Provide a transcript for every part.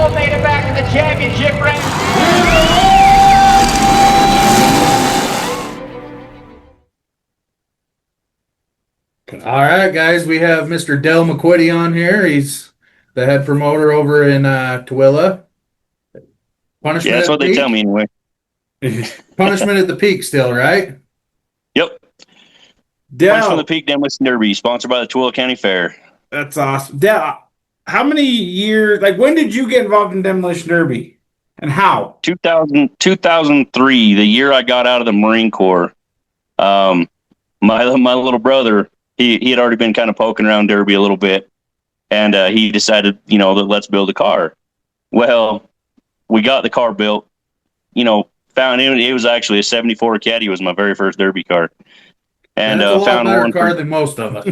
Tooele made it back to the championship race. All right, guys, we have Mr. Mcuiddy on here. He's the head promoter over in Tooele. Punishment Yeah, that's at what the they tell me peak? anyway. Punishment at the peak still, right? Yep. Punch from the Peak Demolition Derby, sponsored by the Tooele County Fair. That's awesome. Dale, how many years, like when did you get involved in Demolition Derby and how? 2003, the year I got out of the Marine Corps. My little brother, he had already been kind of poking around Derby a little bit, and he decided, that let's build a car. Well, we got the car built, found it was actually a 74 Caddy was my very first Derby car. And that's a lot found better one car than most of us.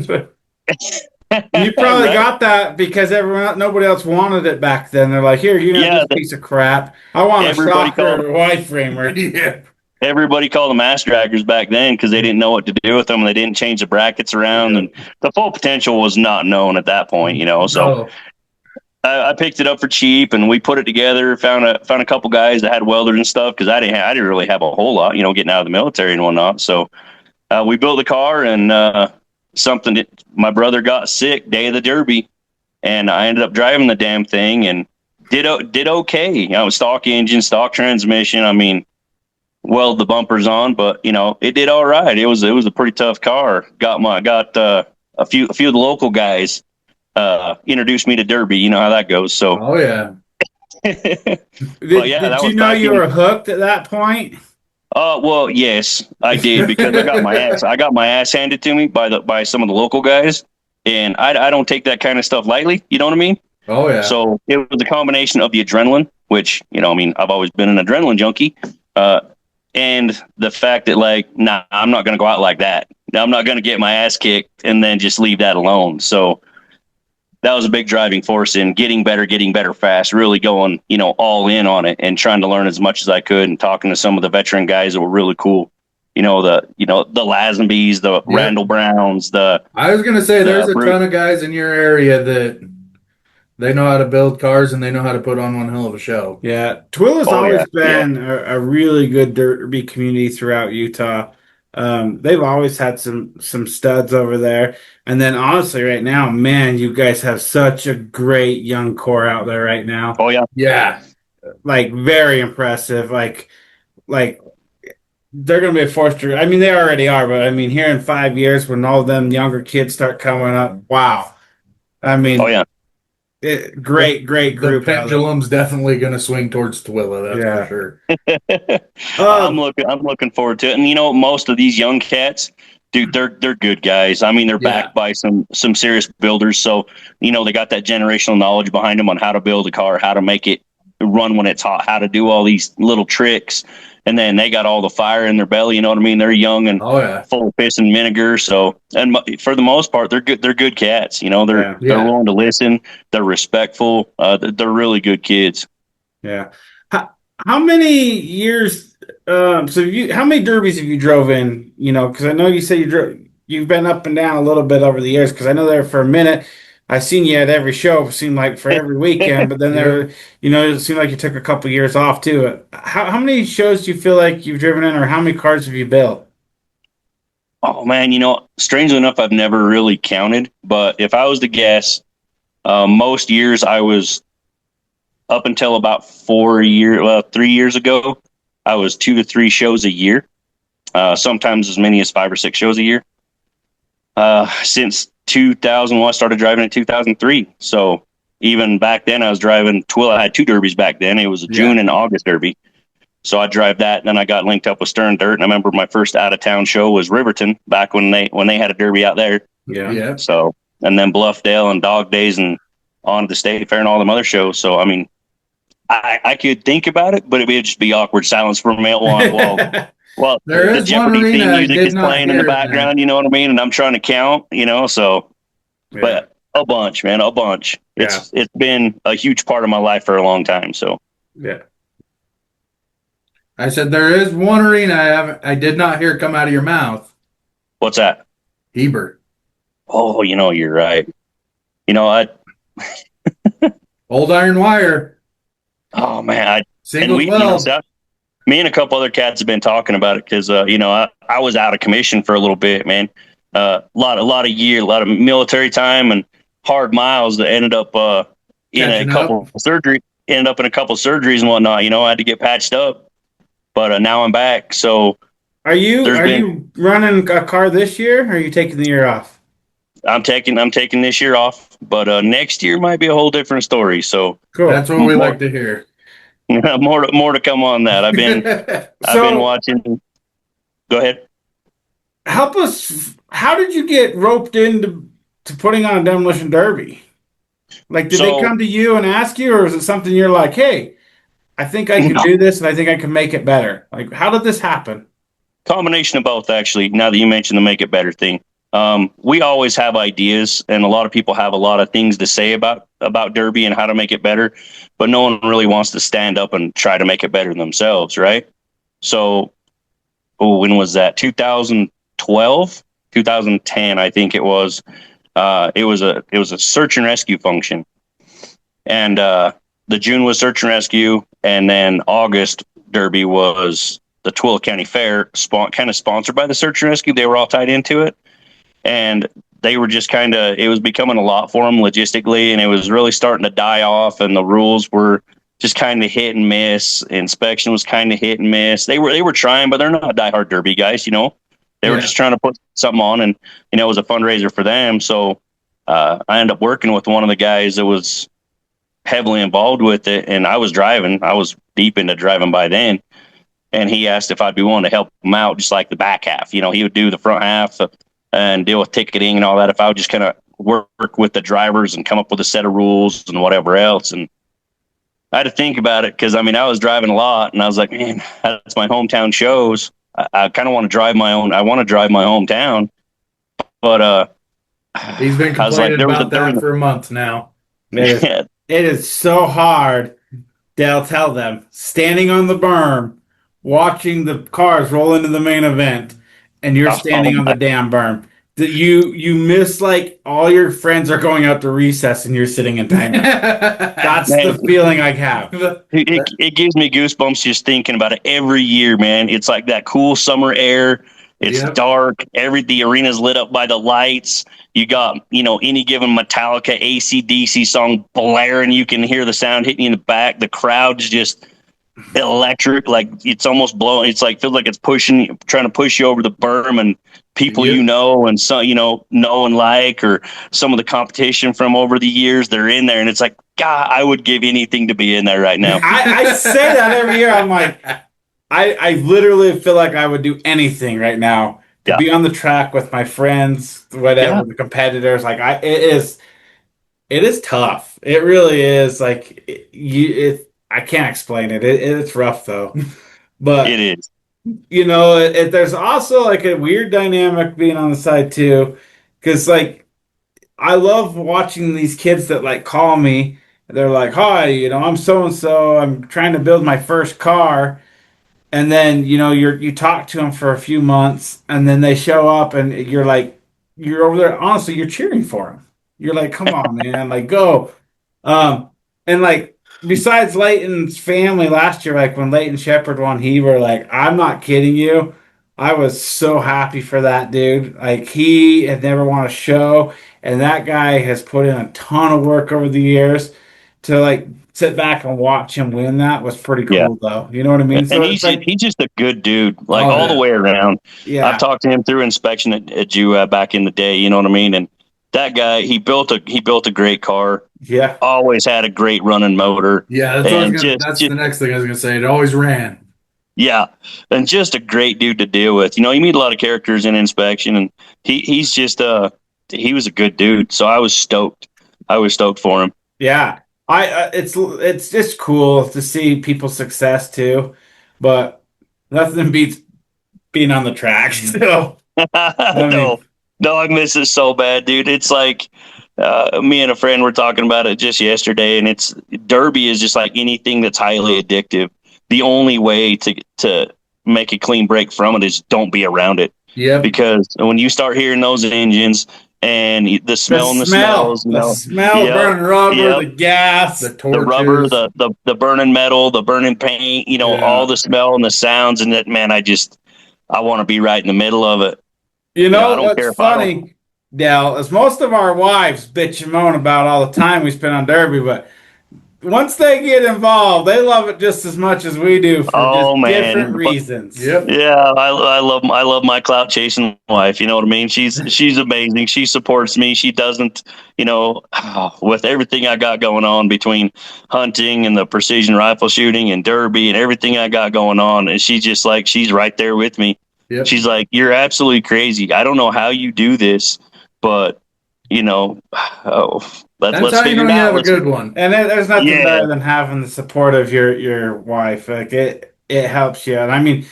You probably Right? got that because nobody else wanted it back then. They're like, here, you have this piece of crap. I want a shocker wide framer. Yeah. Everybody called them ass draggers back then because they didn't know what to do with them. And they didn't change the brackets around, and the full potential was not known at that point, So I picked it up for cheap, and we put it together. Found a couple guys that had welders and stuff because I didn't really have a whole lot, getting out of the military and whatnot. So we built the car, and my brother got sick day of the Derby, and I ended up driving the damn thing and did okay. I was stock engine, stock transmission. I mean, weld the bumpers on, but it did all right. It was a pretty tough car. Got a few of the local guys introduced me to Derby. You know how that goes. So oh yeah. Did you know you were hooked at that point? Well, yes, I did, because I got my ass handed to me by some of the local guys, and I don't take that kind of stuff lightly. You know what I mean? Oh yeah. So it was a combination of the adrenaline, which I've always been an adrenaline junkie, and the fact that I'm not going to go out like that. I'm not going to get my ass kicked and then just leave that alone. So that was a big driving force in getting better fast, really going, all in on it and trying to learn as much as I could, and talking to some of the veteran guys that were really cool. The Lazenbys, the Randall Browns, I was going to say, there's a ton of guys in your area that they know how to build cars and they know how to put on one hell of a show. Yeah. Tooele's always been a really good derby community throughout Utah. They've always had some studs over there. And then honestly, right now, man, you guys have such a great young core out there right now. Oh yeah. Yeah. Very impressive. Like they're going to be a force to, I mean, they already are, but I mean, here in 5 years when all them younger kids start coming up, wow. I mean, oh yeah. Great group. The pendulum's definitely going to swing towards Tooele, that's for sure. I'm looking forward to it. And most of these young cats, dude, they're good guys. I mean, they're backed by some serious builders, so they got that generational knowledge behind them on how to build a car, how to make it run when it's hot, how to do all these little tricks. And then they got all the fire in their belly. You know what I mean? They're young and full of piss and vinegar. So, and for the most part, they're good. They're good cats. They're willing to listen. They're respectful. They're really good kids. Yeah. How many years? How many derbies have you drove in? Because I know you said you've been up and down a little bit over the years. Because I know there for a minute, I seen you at every show. It seemed like for every weekend, but then it seemed like you took a couple years off too. How many shows do you feel like you've driven in, or how many cars have you built? Oh man, strangely enough, I've never really counted. But if I was to guess, most years I was up until about 3 years ago, I was 2 to 3 shows a year. Sometimes as many as 5 or 6 shows a year. Since 2001, I started driving in 2003. So even back then, I was driving Tooele. I had 2 derbies back then. It was a June and August derby. So I drive that, and then I got linked up with Stern Dirt. And I remember my first out of town show was Riverton, back when they had a derby out there. Yeah. So, and then Bluffdale and Dog Days and on to the State Fair and all them other shows. So I mean, I could think about it, but it would just be awkward silence for me while the Jeopardy theme music is playing in the background. You know what I mean? And I'm trying to count. But a bunch, man, a bunch. It's been a huge part of my life for a long time. So I said there is one arena I did not hear come out of your mouth. What's that? Heber. Oh, you're right. I Old Iron Wire. Oh man, and Single we, 12. me and a couple other cats have been talking about it because I was out of commission for a little bit, man. A lot of military time and hard miles that ended up in a Catching up. couple surgeries and whatnot. I had to get patched up, but now I'm back. So Are you there's are been you running a car this year, or are you taking the year off? I'm taking this year off, but next year might be a whole different story. So Cool. That's what we like to hear. more to come on that. I've been So watching. Go ahead. help us. How did you get roped into putting on a demolition derby? Like, did they So come to you and ask you, or is it something you're like, hey, I think I can no, do this and I think I can make it better? Like, how did this happen? combination of both, actually. Now that you mentioned the make it better thing, we always have ideas, and a lot of people have a lot of things to say about Derby and how to make it better, but no one really wants to stand up and try to make it better themselves, right? So, when was that? 2012, 2010, I think it was. It was a search and rescue function, and the June was search and rescue, and then August Derby was the Tooele County Fair, kind of sponsored by the search and rescue. They were all tied into it, and they were just it was becoming a lot for them logistically, and it was really starting to die off, and the rules were just kind of hit and miss. Inspection was kind of hit and miss. They were trying, but they're not diehard Derby guys, They were just trying to put something on, and it was a fundraiser for them. So I ended up working with one of the guys that was heavily involved with it, and I was driving. I was deep into driving by then, and he asked if I'd be willing to help him out, just like the back half. He would do the front half and deal with ticketing and all that. If I would just kind of work with the drivers and come up with a set of rules and whatever else. And I had to think about it because I was driving a lot, and I was like, man, that's my hometown shows. I kind of want to drive my own. I want to drive my hometown, but He's been I was like, complaining about that for a month now. yeah, It is so hard. They'll tell them standing on the berm, watching the cars roll into the main event, and you're standing on the damn berm. That you miss, like, all your friends are going out to recess and you're sitting in timeout. That's Man. the feeling I have. it gives me goosebumps just thinking about it every year, man. It's like that cool summer air. It's dark. The arena's lit up by the lights. You got, any given Metallica, AC/DC song blaring. You can hear the sound hitting you in the back. The crowd's just electric. Like, it's almost blowing. It's like, feels like it's trying to push you over the berm, and people and some, know and like, or some of the competition from over the years, they're in there. And it's like, God, I would give anything to be in there right now. I say that every year. I'm like, I literally feel like I would do anything right now to be on the track with my friends, whatever, the competitors. Like, it is tough. It really is. Like, I can't explain it. It's rough though, but It is. there's also like a weird dynamic being on the side too, because like I love watching these kids that like call me. They're like, "Hi, I'm so and so. I'm trying to build my first car." And then you talk to them for a few months, and then they show up, and you're over there. Honestly, you're cheering for them. You're like, come on, man, like go. And like besides Leighton's family last year, like when Leighton Shepherd won Heber, like I'm not kidding you, I was so happy for that dude. Like he had never won a show, and that guy has put in a ton of work over the years to like sit back and watch him win. That was pretty cool, though. You know what I mean? So And it's like, he's just a good dude, like all the way around. yeah, I've talked to him through inspection at Jew back in the day. You know what I mean? And that guy, he built a great car. Yeah, always had a great running motor. Yeah, that's the next thing I was gonna say. It always ran. Yeah, and just a great dude to deal with. You meet a lot of characters in inspection, and he's just he was a good dude. So I was stoked. For him. Yeah, it's just cool to see people's success too, but nothing beats being on the track. So No, I miss it so bad, dude. It's like me and a friend were talking about it just yesterday, and it's Derby is just like anything that's highly addictive. The only way to make a clean break from it is don't be around it. Yeah. Because when you start hearing those engines, and the smell and the smell, smells, you the know. smell, Yep, burning rubber, yep. the gas, The The rubber, torches. the burning metal, the burning paint, you know, Yeah. all the smell and the sounds, and that, man, I want to be right in the middle of it. You know, I don't what's care if I don't. funny, Dell, is most of our wives bitch and moan about all the time we spend on Derby, but once they get involved, they love it just as much as we do for Oh just different man, but reasons. Yep. yeah, I love my clout chasing wife. You know what I mean? She's amazing. She supports me. She doesn't, you know, with everything I got going on between hunting and the precision rifle shooting and derby and everything I got going on, and she's just like, she's right there with me. Yep. She's like, you're absolutely crazy. I don't know how you do this, but you know, oh, That's let's how you figure know it you out. have a Let's, good one. And there's nothing yeah. better than having the support of your wife. Like it helps you. And I mean,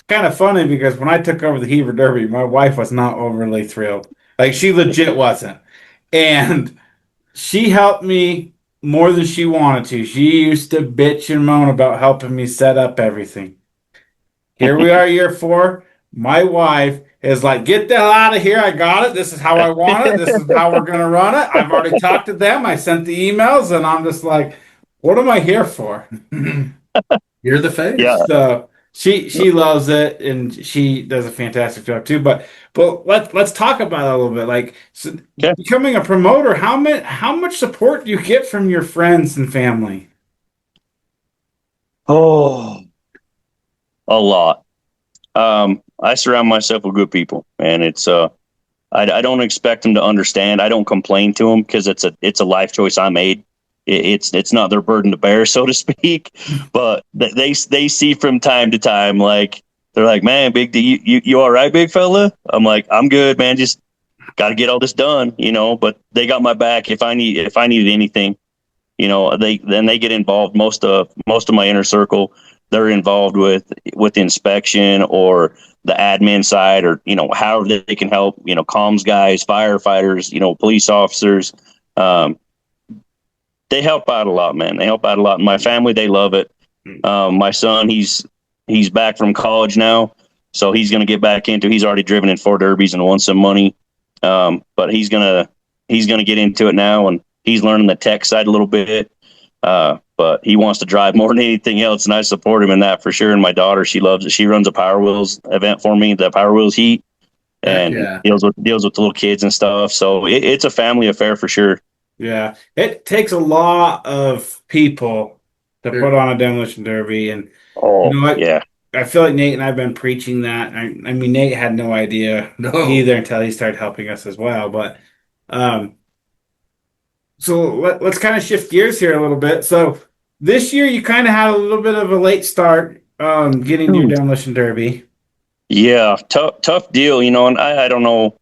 kind of funny because when I took over the Heber Derby, my wife was not overly thrilled. Like she legit wasn't. And she helped me more than she wanted to. She used to bitch and moan about helping me set up everything. Here we are, year 4. My wife is like, get the hell out of here. I got it. This is how I want it. This is how we're going to run it. I've already talked to them. I sent the emails, and I'm just like, what am I here for? You're the face. Yeah. So she loves it, and she does a fantastic job too. But let's talk about it a little bit. Like, so Okay. becoming a promoter, how much support do you get from your friends and family? Oh, a lot. I surround myself with good people, and I don't expect them to understand. I don't complain to them because it's a life choice I made. It's not their burden to bear, so to speak. But they see from time to time, like they're like, man, big D, you all right, big fella? I'm like, I'm good, man. Just got to get all this done, you know. But they got my back if I needed anything. You know, they get involved. Most of my inner circle, they're involved with inspection or the admin side, or you know, however they can help. You know, comms guys, firefighters, you know, police officers. Um, they help out a lot, man. They help out a lot. My family, they love it. My son, he's back from college now, so he's going to get back into. He's already driven in 4 derbies and won some money, but he's gonna get into it now, and he's learning the tech side a little bit. But he wants to drive more than anything else, and I support him in that for sure. And my daughter, she loves it. She runs a Power Wheels event for me, the Power Wheels Heat, and Yeah. deals with the little kids and stuff. So it's a family affair for sure. Yeah, it takes a lot of people to Sure. put on a demolition derby, and Oh, you know what? yeah. I feel like Nate and I've been preaching that. I mean, Nate had no idea No. either until he started helping us as well. But um, so let's kind of shift gears here a little bit. So this year you kind of had a little bit of a late start getting to your demolition derby. Yeah, tough deal, you know, and I don't know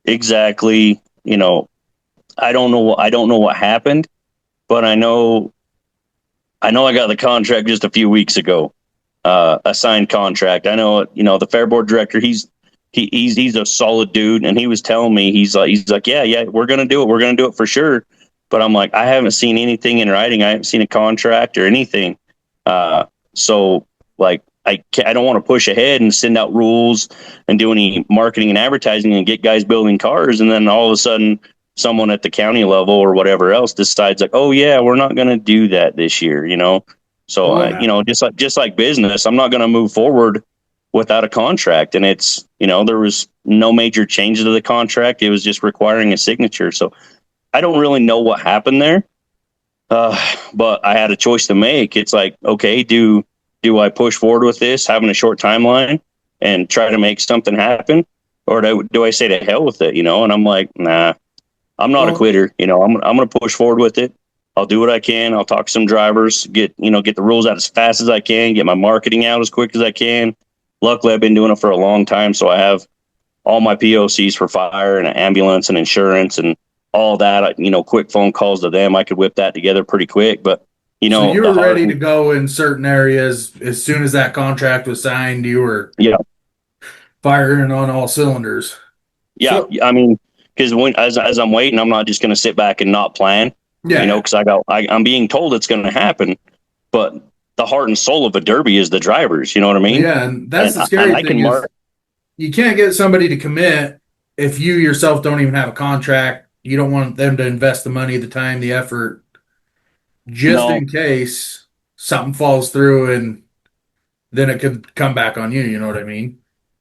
exactly, you know, I don't know what happened, but I know I got the contract just a few weeks ago. A signed contract. I know, you know, the fair board director, he's a solid dude, and he was telling me, he's like, yeah, we're going to do it. We're going to do it for sure. But I'm like, I haven't seen anything in writing. I haven't seen a contract or anything. So like, I don't want to push ahead and send out rules and do any marketing and advertising and get guys building cars. And then all of a sudden someone at the county level or whatever else decides like, oh yeah, we're not going to do that this year, you know? So Well, you know, just like business, I'm not going to move forward without a contract. And it's, you know, there was no major changes to the contract. It was just requiring a signature. So I don't really know what happened there. But I had a choice to make. It's like, okay, do I push forward with this, having a short timeline and try to make something happen? Or do I say to hell with it, you know? And I'm like, nah, I'm not a quitter. You know, I'm going to push forward with it. I'll do what I can. I'll talk to some drivers, get the rules out as fast as I can, get my marketing out as quick as I can. Luckily, I've been doing it for a long time, so I have all my POCs for fire and ambulance and insurance and all that. You know, quick phone calls to them. I could whip that together pretty quick. But, you know, so you were ready to go in certain areas as soon as that contract was signed. You were firing on all cylinders. Yeah, so, I mean, because as I'm waiting, I'm not just going to sit back and not plan. Yeah. You know, because I'm being told it's going to happen, but the heart and soul of a derby is the drivers. You know what I mean? Yeah, and that's the scary thing is you can't get somebody to commit if you yourself don't even have a contract, you don't want them to invest the money, the time, the effort, just No, in case something falls through and then it could come back on you. You know what I mean?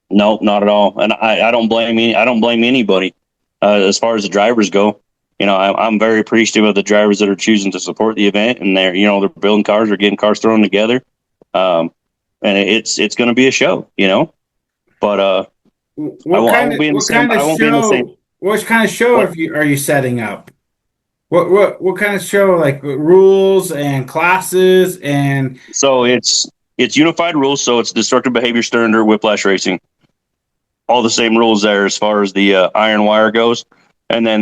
no, not at all. And I don't blame I don't blame anybody. As far as the drivers go, I'm very appreciative of the drivers that are choosing to support the event, and they're building cars or getting cars thrown together. And it's going to be a show, But I won't be in the same. What kind of show What? are you setting up? What kind of show, like rules and classes and So it's unified rules. So it's destructive behavior, stern dirt, whiplash racing. All the same rules there as far as the iron wire goes, and then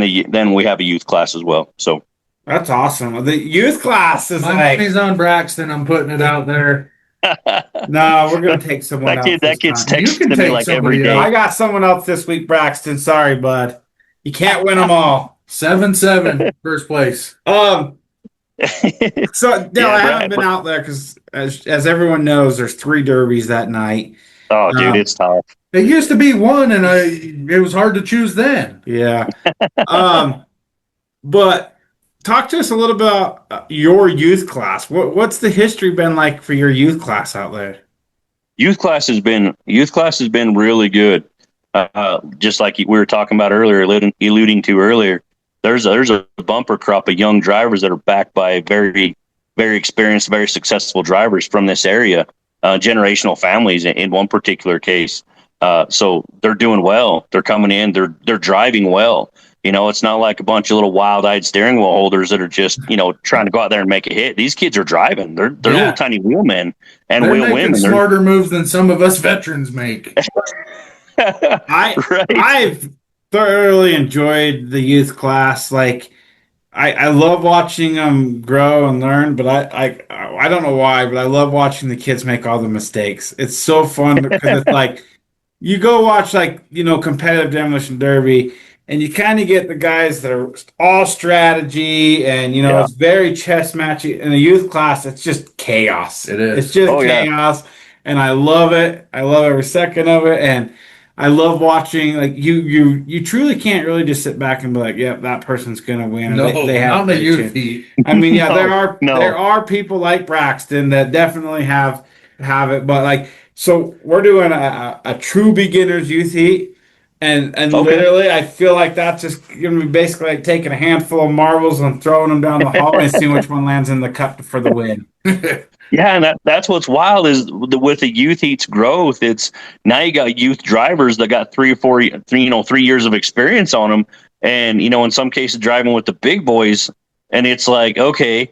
we have a youth class as well. So that's awesome. The youth class is My like, money's on Braxton. I'm putting it out there. no, we're gonna take someone else. that This kid's time. You can texting me take like every somebody day. I got someone else this week, Braxton. Sorry, bud. You can't win them all. 7-7, first place. So Dale, Yeah, I haven't been out there because, as everyone knows, there's 3 derbies that night. Oh, dude, it's tough. It used to be one, and it was hard to choose then. Yeah. But talk to us a little bit about your youth class. What's the history been like for your youth class out there? Youth class has been really good. Just like we were talking about earlier, alluding to earlier. There's a bumper crop of young drivers that are backed by very, very experienced, very successful drivers from this area, generational families in one particular case. So they're doing well. They're coming in. They're driving well. It's not like a bunch of little wild-eyed steering wheel holders that are just trying to go out there and make a hit. These kids are driving. They're little tiny wheelmen and They're wheel making women. smarter moves than some of us veterans make. Right. I've thoroughly enjoyed the youth class. Like, I love watching them grow and learn, but I don't know why, but I love watching the kids make all the mistakes. It's so fun because it's like you go watch competitive demolition derby, and you kind of get the guys that are all strategy and Yeah. it's very chess matchy. In a youth class, it's just chaos. It is. It's just Oh, yeah. chaos, and I love it. I love every second of it, and I love watching. Like you truly can't really just sit back and be like, "Yep, that person's gonna win." No, They have not in the great youth chance. heat. I mean, yeah, No. there are people like Braxton that definitely have it, but like, so we're doing a true beginners youth heat, and Okay. literally, I feel like that's just gonna be basically like taking a handful of marbles and throwing them down the hallway and seeing which one lands in the cup for the win. Yeah, and that's what's wild is with the youth heats growth. It's now you got youth drivers that got 3 years of experience on them, and in some cases driving with the big boys. And it's like, okay,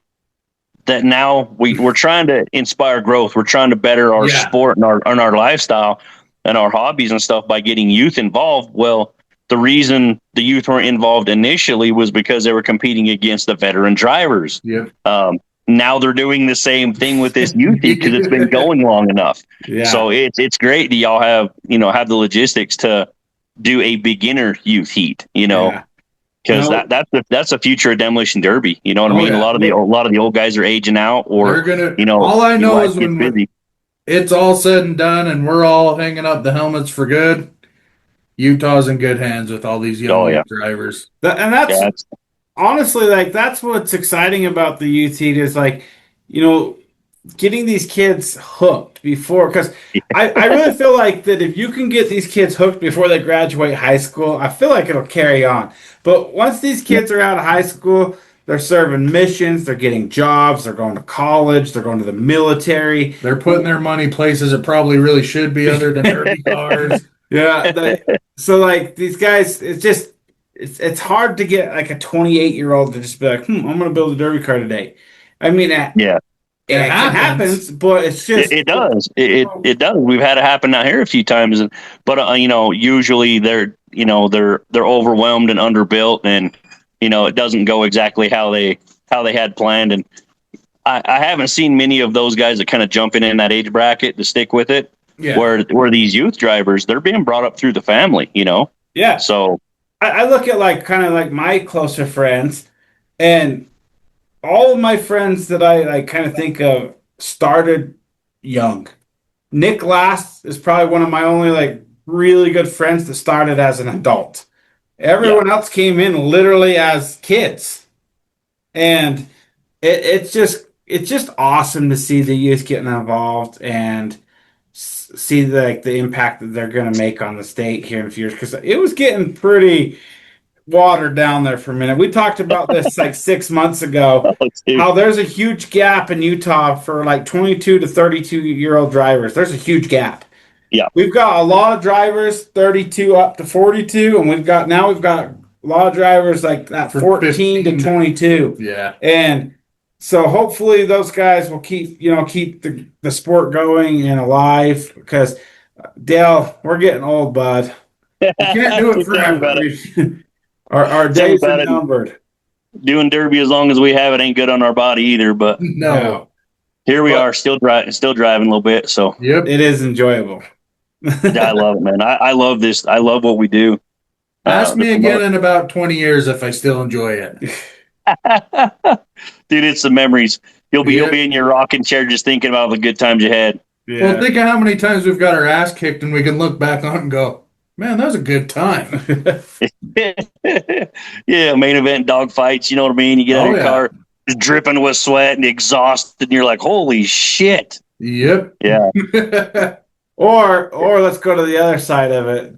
that now we're trying to inspire growth. We're trying to better our sport and our lifestyle and our hobbies and stuff by getting youth involved. Well, the reason the youth weren't involved initially was because they were competing against the veteran drivers. Yep. Now they're doing the same thing with this youth heat because it's been going long enough. Yeah. So it's great that y'all have the logistics to do a beginner youth heat, Yeah. because that's the future of demolition derby. You know what I mean? yeah. A lot of the old guys are aging out, or They're gonna. All I know is when it's all said and done, and we're all hanging up the helmets for good, Utah's in good hands with all these young drivers. And that's honestly, like, that's what's exciting about the youth heat is like, getting these kids hooked before, because I really feel like that if you can get these kids hooked before they graduate high school, I feel like it'll carry on. But once these kids are out of high school, they're serving missions, they're getting jobs, they're going to college, they're going to the military. They're putting their money places it probably really should be other than derby cars. Yeah. So like these guys, it's hard to get like a 28-year-old to just be like, I'm going to build a derby car today. I mean, it happens, but it's just it does. It does. We've had it happen out here a few times, but usually they're overwhelmed and underbuilt, and it doesn't go exactly how they had planned. And I haven't seen many of those guys that kind of jump in that age bracket to stick with it. Yeah. Where these youth drivers, they're being brought up through the family. Yeah. So I look at like kind of like my closer friends, and all of my friends that I like kind of think of started young. Nick Last is probably one of my only like really good friends that started as an adult. Everyone else came in literally as kids, and it's just awesome to see the youth getting involved and see the impact that they're going to make on the state here in a few years, because it was getting pretty watered down there for a minute. We talked about this like 6 months ago, Oh, dude. how there's a huge gap in Utah for like 22 to 32-year-old drivers. There's a huge gap. Yeah. We've got a lot of drivers 32 up to 42, and we've got a lot of drivers like that 14 to 22. Yeah. And so hopefully those guys will keep the sport going and alive, because Dale, we're getting old, bud. You can't do it Tell me forever. about it. Our Tell me days are about it. numbered. Doing derby as long as we have it ain't good on our body either. But No. here we But- are, still driving a little bit. So Yep. It is enjoyable. I love it, man. I love this. I love what we do. Ask me the again in about 20 years if I still enjoy it. Dude, it's the memories. You'll Yeah. be in your rocking chair just thinking about the good times you had. Yeah. Well, think of how many times we've got our ass kicked and we can look back on it and go, man, that was a good time. Yeah, main event dog fights. You know what I mean? You get out of Oh, your yeah. car, just dripping with sweat and exhausted, and you're like, "Holy shit!" Yep. Yeah, Or let's go to the other side of it.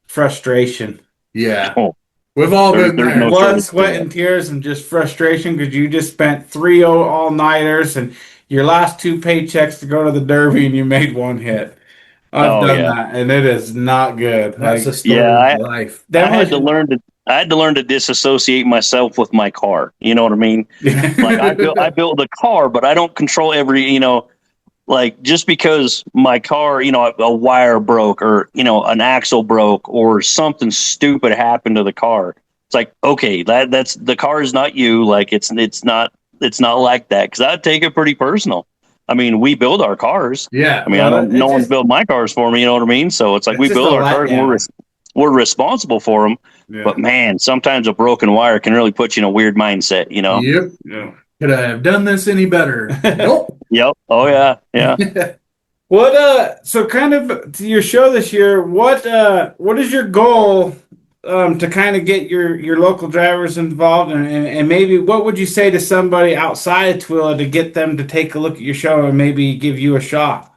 Frustration. Yeah. Oh. We've all There's been there. no Blood, shortage. sweat, and tears, and just frustration because you just spent 3 all-nighters and your last 2 paychecks to go to the Derby and you made 1 hit. I've Oh, done yeah. that, and it is not good. That's Like, a story Yeah, of life. I had to learn to disassociate myself with my car. You know what I mean? Like I built the car, but I don't control every. Like just because my car, a wire broke or an axle broke or something stupid happened to the car. It's like, okay, that's the car is not you. Like it's not like that, because I'd take it pretty personal. I mean, we build our cars. Yeah. I mean, Well, no one's just- built my cars for me. You know what I mean? So it's like It's we just build a our cars and letdown. we're responsible for them. Yeah. But man, sometimes a broken wire can really put you in a weird mindset. Yep. Yeah. Could I have done this any better? Nope. Yep. Oh yeah. Yeah. What so kind of to your show this year, what is your goal to kind of get your local drivers involved, and maybe what would you say to somebody outside of Tooele to get them to take a look at your show and maybe give you a shot?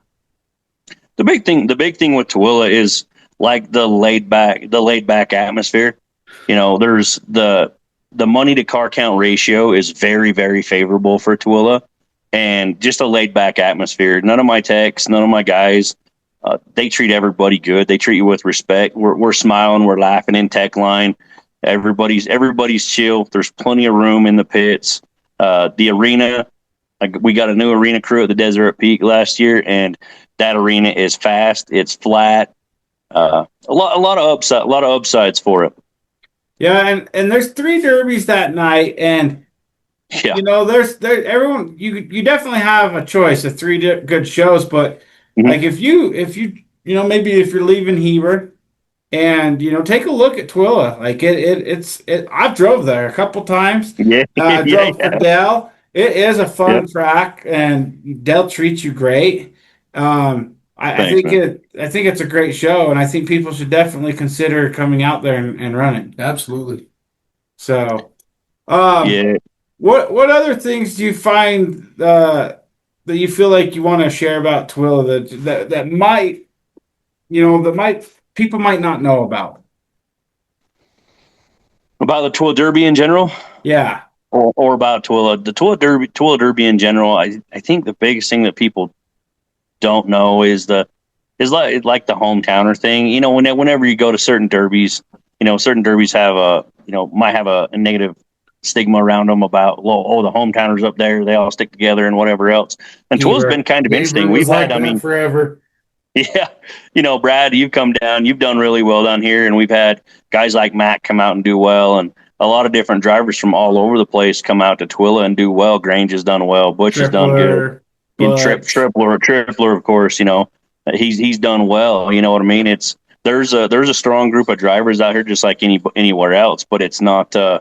The big thing with Tooele is like the laid back atmosphere. There's the money to car count ratio is very, very favorable for Tooele, and just a laid back atmosphere. None of my techs, none of my guys, they treat everybody good. They treat you with respect. We're smiling, we're laughing in tech line. Everybody's chill. There's plenty of room in the pits. The arena, we got a new arena crew at the Desert Peak last year, and that arena is fast. It's flat. A lot of upsides for it. Yeah, and there's 3 derbies that night, and Yeah. there's everyone you definitely have a choice of 3 good shows, but Mhm. like if you maybe if you're leaving Heber and take a look at Tooele, like it's I've drove there a couple times. Yeah. I Yeah. drove for Dell. It is a fun track, and Dell treats you great. I Thanks, think it's a great show, and I think people should definitely consider coming out there and running. Absolutely. So, Yeah. what other things do you find that you feel like you want to share about Tooele that might people might not know about? About the Tooele Derby in general? Yeah. Or about Tooele. The Tooele Derby in general, I think the biggest thing that people don't know is like the hometowner thing. Whenever you go to certain derbies, certain derbies have might have a negative stigma around them about, well, the hometowners up there, they all stick together and whatever else. And Tooele's been kind of interesting. We've had, forever. Yeah, Brad, you've come down, you've done really well down here, and we've had guys like Matt come out and do well, and a lot of different drivers from all over the place come out to Tooele and do well. Grange has done well, Butch has done good. And Tripler, of course, he's done well. You know what I mean? There's a strong group of drivers out here, just like anywhere else, but it's not as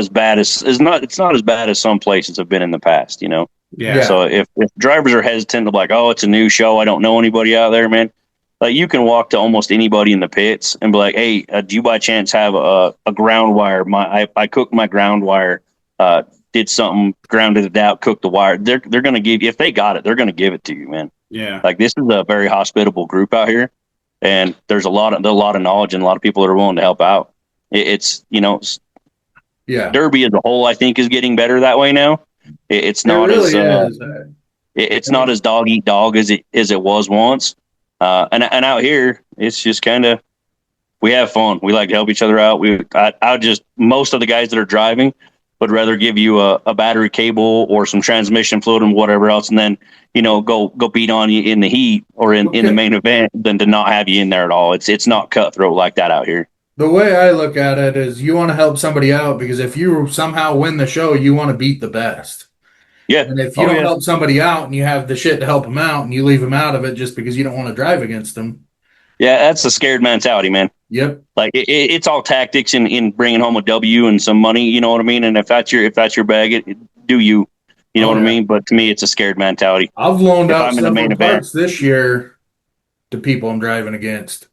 bad as some places have been in the past. Yeah. So if drivers are hesitant to like, oh, it's a new show, I don't know anybody out there, man, like you can walk to almost anybody in the pits and be like, "Hey, do you by chance have a ground wire? I cooked my ground wire, did something, grounded it out, cooked the wire." They're gonna give you, if they got it, they're gonna give it to you, man. Yeah. Like this is a very hospitable group out here, and there's a lot of knowledge and a lot of people that are willing to help out. It's Yeah. Derby as a whole, I think, is getting better that way now. It's not really as is. it's not as dog eat dog as it was once. And out here, it's just kind of, we have fun. We like to help each other out. Most of the guys that are driving would rather give you a battery cable or some transmission fluid and whatever else, and then go beat on you in the heat or in the main event than to not have you in there at all. It's not cutthroat like that out here. The way I look at it is you want to help somebody out because if you somehow win the show, you want to beat the best. Yeah. And if you don't help somebody out and you have the shit to help them out and you leave them out of it just because you don't want to drive against them. Yeah, that's a scared mentality, man. Yep. Like it's all tactics in bringing home a W and some money. You know what I mean? And if that's your bag, do you? You know what I mean? But to me, it's a scared mentality. I've loaned out several parts this year to people I'm driving against.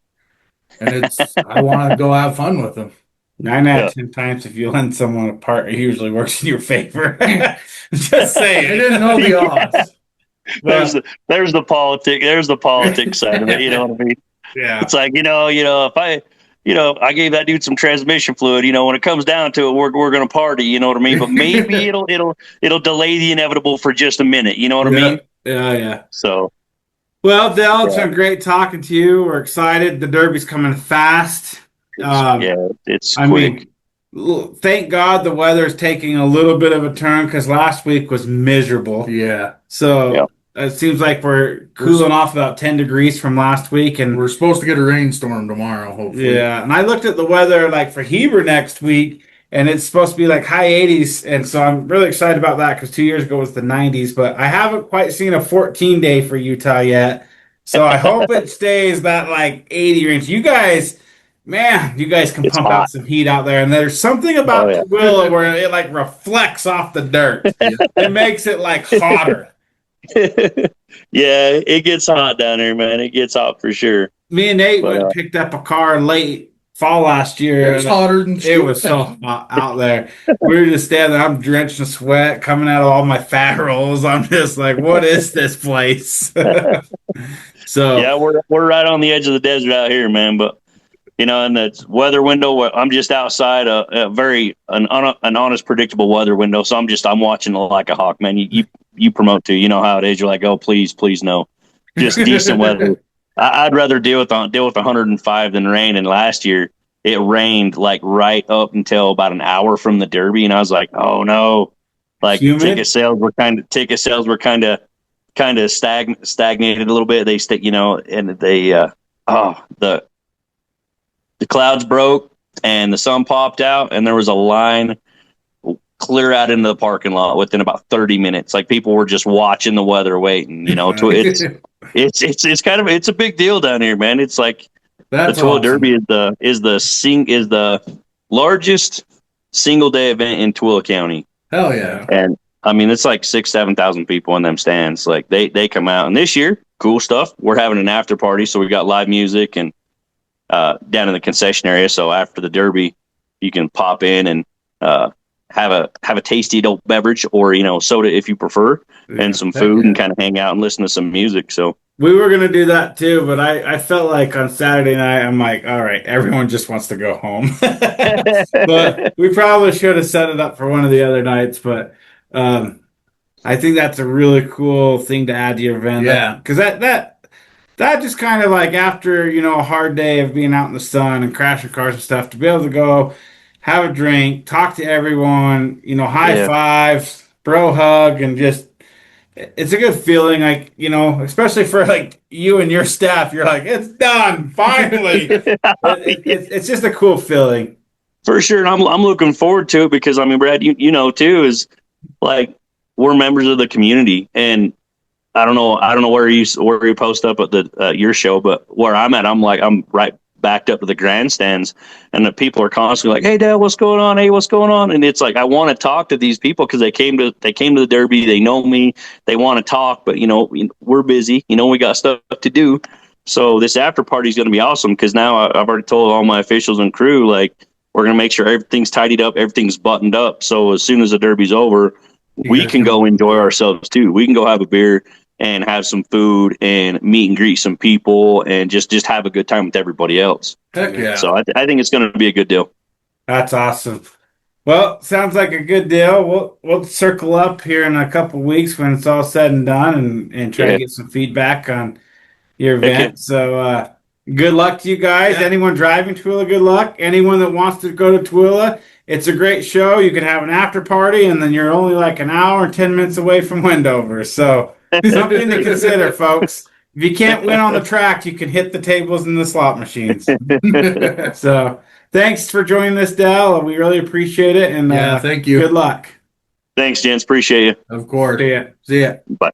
And I want to go have fun with them. 9 out of 10 times, if you lend someone a part, it usually works in your favor. Just saying. I didn't know the odds. There's the politics side of it. You know what I mean? Yeah. It's like, if I gave that dude some transmission fluid, when it comes down to it, we're going to party, you know what I mean? But maybe it'll delay the inevitable for just a minute. You know what I mean? Yeah. So. Well, Dale, it's been great talking to you. We're excited. The Derby's coming fast. It's quick. Thank God the weather is taking a little bit of a turn because last week was miserable. Yeah. So it seems like we're cooling off about 10 degrees from last week. And we're supposed to get a rainstorm tomorrow, hopefully. Yeah. And I looked at the weather like for Heber next week, and it's supposed to be like high 80s. And so I'm really excited about that because 2 years ago was the 90s. But I haven't quite seen a 14-day for Utah yet. So I hope it stays that like 80 range. You guys can pump out some heat out there. And there's something about Tooele where it like reflects off the dirt. It makes it like hotter. Yeah, it gets hot down there, man. It gets hot for sure. Me and Nate went and picked up a car late fall last year. It was hotter than shit. It was so hot out there. We were just standing there. I'm drenched in sweat coming out of all my fat rolls. I'm just like, what is this place? So yeah, we're right on the edge of the desert out here, man. But in the weather window, I'm just outside an honest, predictable weather window. So I'm watching like a hawk, man. You promote to, you know how it is. You're like, oh, please no, just decent weather. I'd rather deal with 105 than rain. And last year it rained like right up until about an hour from the Derby, and I was like, oh no, like ticket sales were kind of stagnated a little bit. The clouds broke and the sun popped out, and there was a line clear out into the parking lot within about 30 minutes. Like people were just watching the weather, waiting. It's a big deal down here, man. It's like the Tooele Derby is the largest single day event in Tooele County. Hell yeah! And I mean, it's like 6,000-7,000 people in them stands. Like they come out, and this year, cool stuff. We're having an after party, so we got live music and down in the concession area. So after the Derby, you can pop in and have a tasty adult beverage or soda if you prefer, and some food, and kind of hang out and listen to some music. So we were gonna do that too, but I felt like on Saturday night I'm like, all right, everyone just wants to go home. But we probably should have set it up for one of the other nights. But I think that's a really cool thing to add to your event. Yeah, because that just kind of like after a hard day of being out in the sun and crashing cars and stuff, to be able to go have a drink, talk to everyone, high fives, bro hug, and just, it's a good feeling, like, especially for like you and your staff. You're like, it's done, finally. It's just a cool feeling. For sure. And I'm looking forward to it because, I mean, Brad, you know, too, is like, we're members of the community, and I don't know where you post up at the your show, but where I'm at, I'm right backed up to the grandstands, and the people are constantly like, "Hey, Dad, what's going on? Hey, what's going on?" And it's like, I want to talk to these people because they came to the Derby, they know me, they want to talk, but we're busy, we got stuff to do. So this after party is going to be awesome because now I've already told all my officials and crew, like, we're going to make sure everything's tidied up, everything's buttoned up. So as soon as the derby's over, we can go enjoy ourselves too. We can go have a beer and have some food and meet and greet some people and just have a good time with everybody else. Heck yeah. So I think it's going to be a good deal. That's awesome. Well, sounds like a good deal. We'll circle up here in a couple weeks when it's all said and done and try to get some feedback on your event. So good luck to you guys. Yeah. Anyone driving Tooele, good luck. Anyone that wants to go to Tooele, it's a great show. You can have an after party, and then you're only like an hour and 10 minutes away from Wendover. So something to consider, folks. If you can't win on the track, you can hit the tables and the slot machines. So thanks for joining us, Del. We really appreciate it. And thank you. Good luck. Thanks, gents. Appreciate you. Of course. See ya. See ya. Bye.